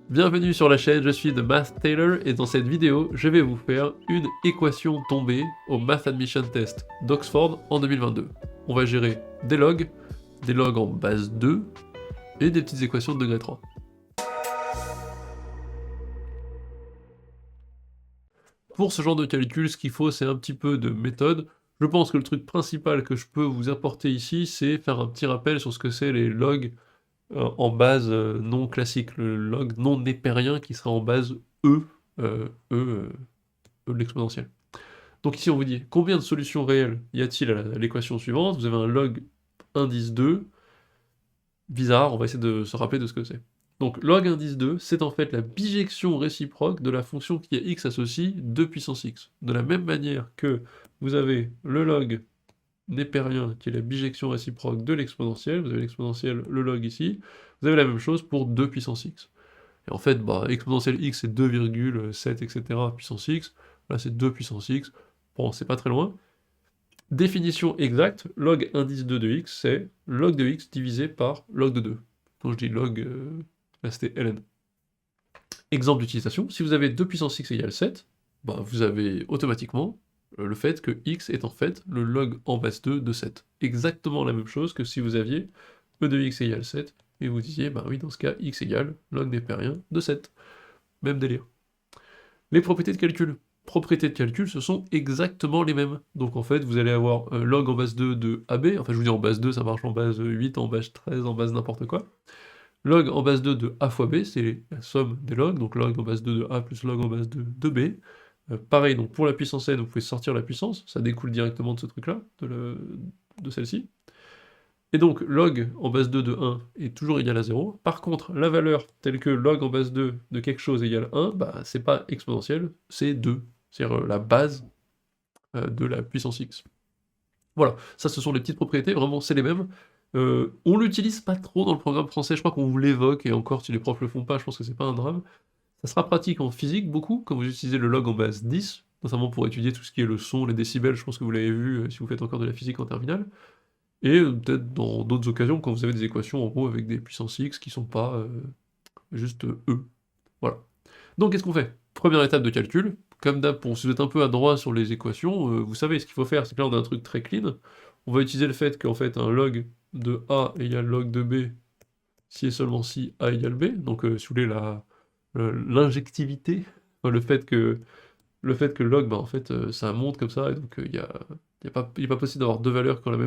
Bienvenue sur la chaîne, je suis The Math Tailor et dans cette vidéo, je vais vous faire une équation tombée au Math Admission Test d'Oxford en 2022. On va gérer des logs en base 2 et des petites équations de degré 3. Pour ce genre de calcul, ce qu'il faut, c'est un petit peu de méthode. Je pense que le truc principal que je peux vous apporter ici, c'est faire un petit rappel sur ce que c'est les logs en base non classique, le log non népérien qui sera en base E, E de l'exponentielle. Donc ici on vous dit combien de solutions réelles y a-t-il à l'équation suivante. Vous avez un log indice 2, bizarre, on va essayer de se rappeler de ce que c'est. Donc log indice 2, c'est en fait la bijection réciproque de la fonction qui est x associe 2 puissance x. De la même manière que vous avez le log népérien qui est la bijection réciproque de l'exponentielle, vous avez l'exponentielle, le log ici, vous avez la même chose pour 2 puissance x. Et en fait, exponentielle x c'est 2,7 etc. puissance x, là c'est 2 puissance x, bon c'est pas très loin. Définition exacte, log indice 2 de x, c'est log de x divisé par log de 2. Quand je dis log, là c'était ln. Exemple d'utilisation, si vous avez 2 puissance x égale 7, vous avez automatiquement le fait que x est en fait le log en base 2 de 7. Exactement la même chose que si vous aviez e de x égale 7, et vous disiez, oui, dans ce cas, x égale log népérien de 7. Même délire. Les propriétés de calcul. Propriétés de calcul, ce sont exactement les mêmes. Donc en fait, vous allez avoir log en base 2 de AB, enfin je vous dis en base 2, ça marche en base 8, en base 13, en base n'importe quoi. Log en base 2 de A fois B, c'est la somme des logs, donc log en base 2 de A plus log en base 2 de B. Pareil, donc pour la puissance n, vous pouvez sortir la puissance, ça découle directement de ce truc-là, de celle-ci. Et donc log en base 2 de 1 est toujours égal à 0. Par contre, la valeur telle que log en base 2 de quelque chose égale 1, c'est pas exponentiel, c'est 2. C'est-à-dire la base de la puissance x. Voilà, ça ce sont les petites propriétés, vraiment c'est les mêmes. On l'utilise pas trop dans le programme français, je crois qu'on vous l'évoque, et encore si les profs le font pas, je pense que c'est pas un drame. Ça sera pratique en physique beaucoup, quand vous utilisez le log en base 10, notamment pour étudier tout ce qui est le son, les décibels, je pense que vous l'avez vu si vous faites encore de la physique en terminale. Et peut-être dans d'autres occasions, quand vous avez des équations en gros avec des puissances x qui sont pas juste E. Voilà. Donc qu'est-ce qu'on fait? Première étape de calcul, comme d'hab, si vous êtes un peu adroit sur les équations, vous savez ce qu'il faut faire, c'est que là on a un truc très clean. On va utiliser le fait qu'en fait un log de A égale log de B, si et seulement si A égale B, donc si vous voulez l'injectivité, le fait que log, en fait, ça monte comme ça, et donc il n'est pas possible d'avoir deux valeurs qui ont la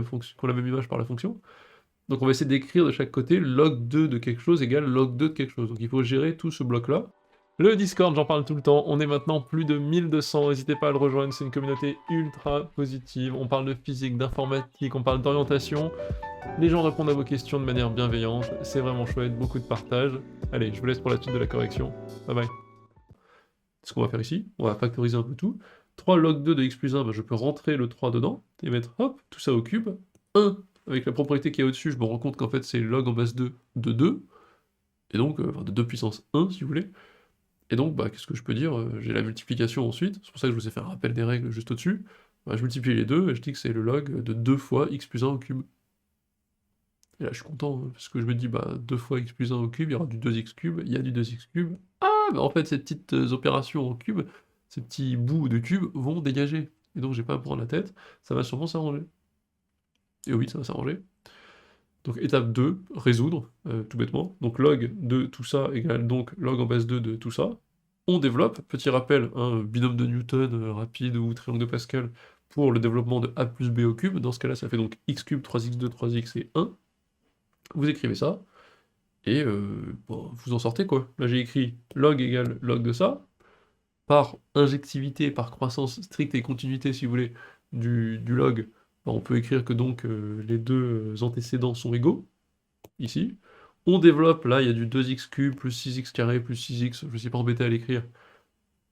même image par la fonction. Donc on va essayer d'écrire de chaque côté log 2 de quelque chose égale log 2 de quelque chose. Donc il faut gérer tout ce bloc-là. Le Discord, j'en parle tout le temps, on est maintenant plus de 1200, n'hésitez pas à le rejoindre, c'est une communauté ultra positive, on parle de physique, d'informatique, on parle d'orientation, les gens répondent à vos questions de manière bienveillante, c'est vraiment chouette, beaucoup de partage. Allez, je vous laisse pour la suite de la correction, bye bye. Ce qu'on va faire ici, on va factoriser un peu tout. 3 log 2 de x plus 1, je peux rentrer le 3 dedans, et mettre, hop, tout ça au cube. 1, avec la propriété qui est au-dessus, je me rends compte qu'en fait c'est log en base 2 de 2, et donc, de 2 puissance 1, si vous voulez. Et donc, qu'est-ce que je peux dire? J'ai la multiplication ensuite, c'est pour ça que je vous ai fait un rappel des règles juste au-dessus. Je multiplie les deux, et je dis que c'est le log de 2 fois x plus 1 au cube. Et là, je suis content, parce que je me dis, 2 fois x plus 1 au cube, il y aura du 2x cube, il y a du 2x cube. Ah, mais en fait, ces petites opérations en cube, ces petits bouts de cube vont dégager. Et donc, j'ai pas à me prendre la tête, ça va sûrement s'arranger. Et oui, ça va s'arranger. Donc, étape 2, résoudre, tout bêtement. Donc, log de tout ça égale donc log en base 2 de tout ça. On développe, petit rappel, un binôme de Newton rapide ou triangle de Pascal pour le développement de a plus b au cube. Dans ce cas-là, ça fait donc x cube, 3x2, 3x et 1. Vous écrivez ça, et vous en sortez quoi. Là j'ai écrit log égale log de ça, par injectivité, par croissance stricte et continuité si vous voulez, du log, on peut écrire que donc les deux antécédents sont égaux, ici. On développe, là il y a du 2x cube plus 6x carré plus 6x, je ne suis pas embêté à l'écrire.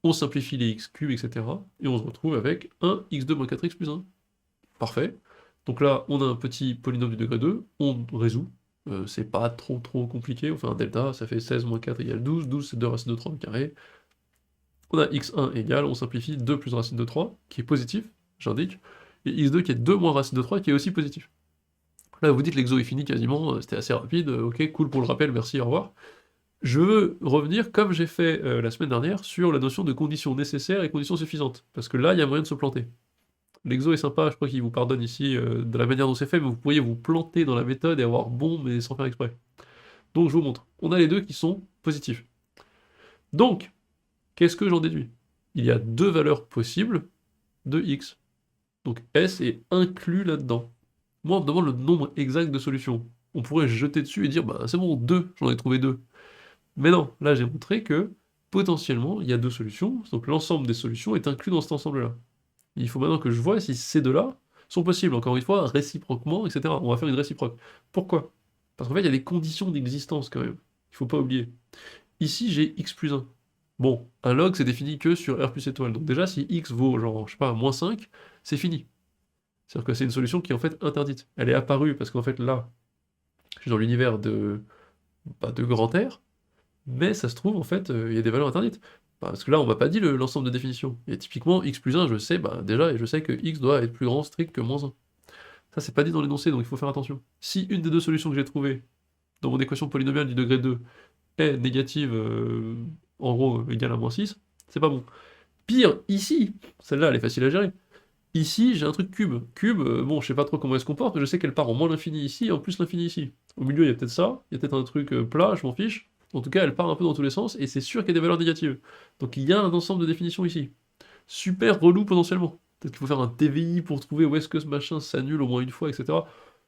On simplifie les x cubes, etc. Et on se retrouve avec 1 x2 moins 4x plus 1. Parfait. Donc là, on a un petit polynôme du degré 2, on résout. C'est pas trop compliqué, on fait un delta, ça fait 16 moins 4 égale 12, 12 c'est 2 racines de 3 au carré. On a x1 égale, on simplifie, 2 plus racine de 3, qui est positif, j'indique, et x2 qui est 2 moins racine de 3, qui est aussi positif. Là vous dites l'exo est fini quasiment, c'était assez rapide, ok, cool pour le rappel, merci, au revoir. Je veux revenir, comme j'ai fait la semaine dernière, sur la notion de conditions nécessaires et conditions suffisantes, parce que là, il y a moyen de se planter. L'exo est sympa, je crois qu'il vous pardonne ici de la manière dont c'est fait, mais vous pourriez vous planter dans la méthode et avoir bon, mais sans faire exprès. Donc je vous montre. On a les deux qui sont positifs. Donc, qu'est-ce que j'en déduis? Il y a deux valeurs possibles de x. Donc S est inclus là-dedans. Moi, on me demande le nombre exact de solutions. On pourrait jeter dessus et dire, bah c'est bon, deux, j'en ai trouvé deux. Mais non, là j'ai montré que potentiellement il y a deux solutions, donc l'ensemble des solutions est inclus dans cet ensemble-là. Il faut maintenant que je vois si ces deux-là sont possibles, encore une fois, réciproquement, etc. On va faire une réciproque. Pourquoi? Parce qu'en fait, il y a des conditions d'existence quand même. Il faut pas oublier. Ici, j'ai x plus 1. Bon, un log, c'est défini que sur r plus étoile. Donc déjà, si x vaut, genre, je sais pas, moins 5, c'est fini. C'est-à-dire que c'est une solution qui est en fait interdite. Elle est apparue parce qu'en fait, là, je suis dans l'univers de grand R, mais ça se trouve, en fait, il y a des valeurs interdites. Bah, parce que là, on m'a pas dit l'ensemble de définitions. Et typiquement, x plus 1, je sais, bah, déjà, et je sais que x doit être plus grand strict que moins 1. Ça, c'est pas dit dans l'énoncé, donc il faut faire attention. Si une des deux solutions que j'ai trouvées dans mon équation polynomiale du degré 2 est négative, en gros, égale à moins 6, c'est pas bon. Pire, ici, celle-là, elle est facile à gérer. Ici, j'ai un truc cube. Cube, bon, je sais pas trop comment elle se comporte, mais je sais qu'elle part en moins l'infini ici, et en plus l'infini ici. Au milieu, il y a peut-être ça, il y a peut-être un truc plat, je m'en fiche. En tout cas, elle part un peu dans tous les sens, et c'est sûr qu'il y a des valeurs négatives. Donc il y a un ensemble de définitions ici. Super relou potentiellement. Peut-être qu'il faut faire un TVI pour trouver où est-ce que ce machin s'annule au moins une fois, etc.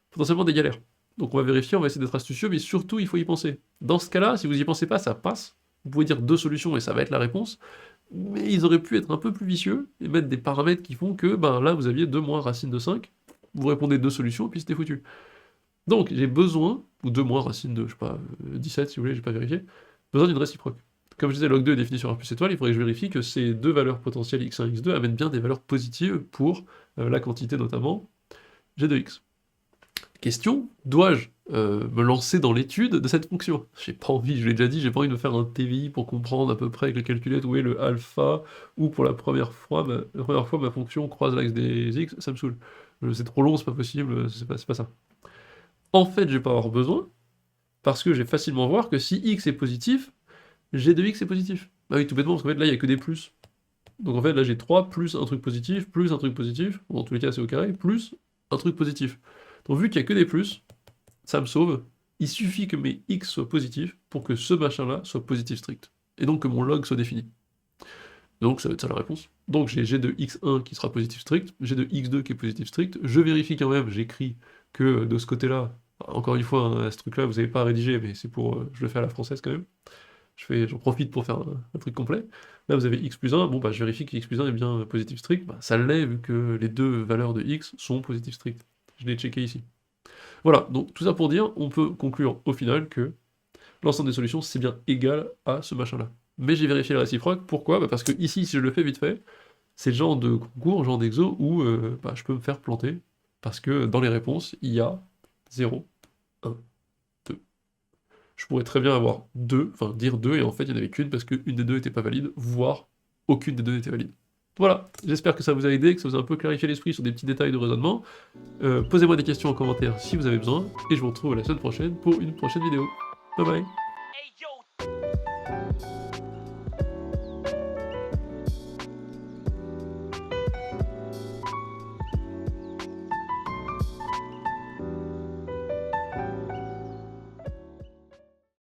Potentiellement des galères. Donc on va vérifier, on va essayer d'être astucieux, mais surtout il faut y penser. Dans ce cas-là, si vous y pensez pas, ça passe. Vous pouvez dire deux solutions et ça va être la réponse. Mais ils auraient pu être un peu plus vicieux et mettre des paramètres qui font que ben là vous aviez 2 moins racine de 5. Vous répondez deux solutions et puis c'était foutu. Donc j'ai besoin, ou 2 moins racine de, je sais pas, 17 si vous voulez, j'ai pas vérifié, besoin d'une réciproque. Comme je disais, log 2 est défini sur R plus étoile, il faudrait que je vérifie que ces deux valeurs potentielles x1 et x2 amènent bien des valeurs positives pour la quantité notamment g de x. Question, dois-je me lancer dans l'étude de cette fonction? J'ai pas envie, je l'ai déjà dit, j'ai pas envie de faire un TVI pour comprendre à peu près avec la calculette où est le alpha, ou pour la première fois ma fonction croise l'axe des x, ça me saoule. C'est trop long, c'est pas possible, c'est pas ça. En fait, je vais pas avoir besoin, parce que je vais facilement voir que si x est positif, g de x est positif. Bah oui, tout bêtement, parce qu'en fait là, il y a que des plus. Donc en fait, là, j'ai 3 plus un truc positif, plus un truc positif, bon, dans tous les cas, c'est au carré, plus un truc positif. Donc vu qu'il y a que des plus, ça me sauve. Il suffit que mes x soient positifs pour que ce machin-là soit positif strict. Et donc que mon log soit défini. Donc ça va être ça la réponse. Donc j'ai g de x1 qui sera positif strict, g de x2 qui est positif strict. Je vérifie quand même, j'écris que de ce côté-là, encore une fois, hein, ce truc-là, vous n'avez pas à rédiger, mais c'est pour... je le fais à la française quand même. J'en profite pour faire un truc complet. Là, vous avez x plus 1, bon bah je vérifie que x plus 1 est bien positif strict, bah, ça l'est vu que les deux valeurs de x sont positif strict. Je l'ai checké ici. Voilà, donc tout ça pour dire, on peut conclure au final que l'ensemble des solutions, c'est bien égal à ce machin-là. Mais j'ai vérifié la réciproque, pourquoi? Bah parce que ici, si je le fais vite fait, c'est le genre de concours, genre d'exo, où bah, je peux me faire planter, parce que dans les réponses, il y a 0, 1, 2. Je pourrais très bien avoir 2, enfin dire 2, et en fait, il n'y en avait qu'une, parce qu'une des deux n'était pas valide, voire aucune des deux n'était valide. Voilà, j'espère que ça vous a aidé, que ça vous a un peu clarifié l'esprit sur des petits détails de raisonnement. Posez-moi des questions en commentaire si vous avez besoin, et je vous retrouve la semaine prochaine pour une prochaine vidéo. Bye bye.